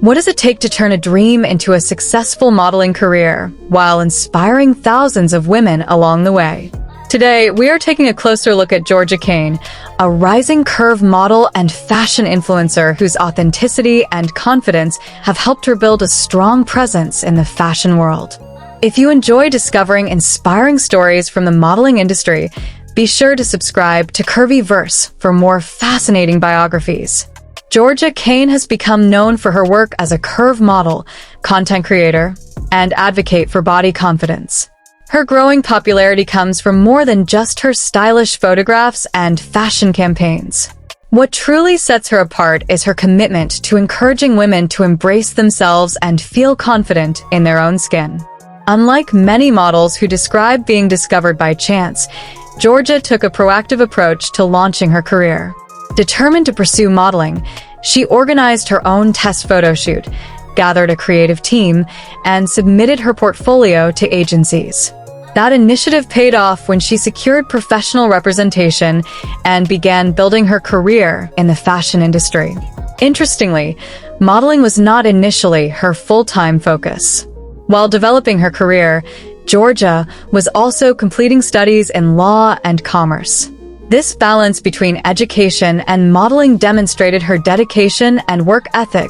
What does it take to turn a dream into a successful modeling career while inspiring thousands of women along the way? Today, we are taking a closer look at Georgia Caine, a rising curve model and fashion influencer whose authenticity and confidence have helped her build a strong presence in the fashion world. If you enjoy discovering inspiring stories from the modeling industry, be sure to subscribe to Curvy for more fascinating biographies. Georgia Caine has become known for her work as a curve model, content creator, and advocate for body confidence. Her growing popularity comes from more than just her stylish photographs and fashion campaigns. What truly sets her apart is her commitment to encouraging women to embrace themselves and feel confident in their own skin. Unlike many models who describe being discovered by chance, Georgia took a proactive approach to launching her career. Determined to pursue modeling, she organized her own test photo shoot, gathered a creative team, and submitted her portfolio to agencies. That initiative paid off when she secured professional representation and began building her career in the fashion industry. Interestingly, modeling was not initially her full-time focus. While developing her career, Georgia was also completing studies in law and commerce. This balance between education and modeling demonstrated her dedication and work ethic,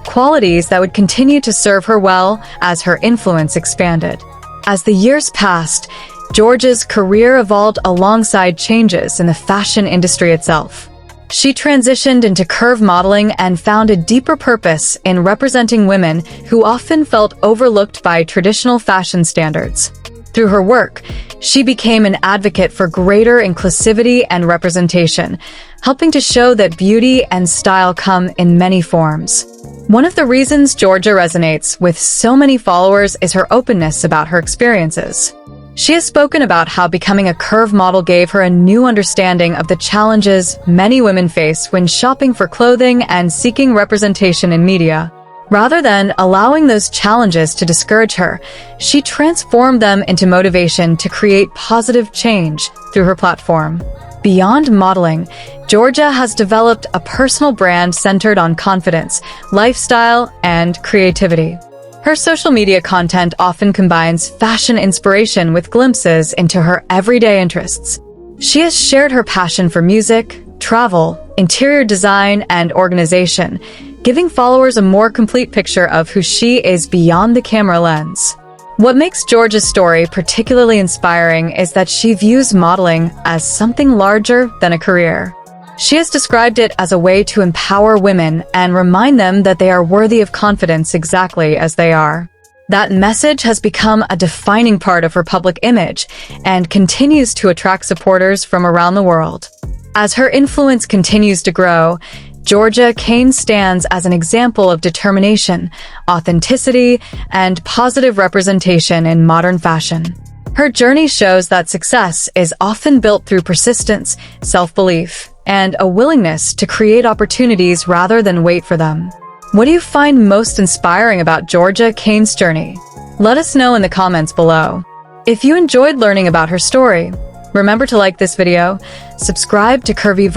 qualities that would continue to serve her well as her influence expanded. As the years passed, Georgia's career evolved alongside changes in the fashion industry itself. She transitioned into curve modeling and found a deeper purpose in representing women who often felt overlooked by traditional fashion standards. Through her work, she became an advocate for greater inclusivity and representation, helping to show that beauty and style come in many forms. One of the reasons Georgia resonates with so many followers is her openness about her experiences. She has spoken about how becoming a curve model gave her a new understanding of the challenges many women face when shopping for clothing and seeking representation in media. Rather than allowing those challenges to discourage her, she transformed them into motivation to create positive change through her platform. Beyond modeling, Georgia has developed a personal brand centered on confidence, lifestyle, and creativity. Her social media content often combines fashion inspiration with glimpses into her everyday interests. She has shared her passion for music, travel, interior design, and organization, giving followers a more complete picture of who she is beyond the camera lens. What makes Georgia's story particularly inspiring is that she views modeling as something larger than a career. She has described it as a way to empower women and remind them that they are worthy of confidence exactly as they are. That message has become a defining part of her public image and continues to attract supporters from around the world. As her influence continues to grow, Georgia Caine stands as an example of determination, authenticity, and positive representation in modern fashion. Her journey shows that success is often built through persistence, self-belief, and a willingness to create opportunities rather than wait for them. What do you find most inspiring about Georgia Caine's journey? Let us know in the comments below. If you enjoyed learning about her story, remember to like this video, subscribe to Curvy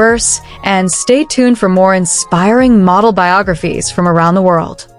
and stay tuned for more inspiring model biographies from around the world.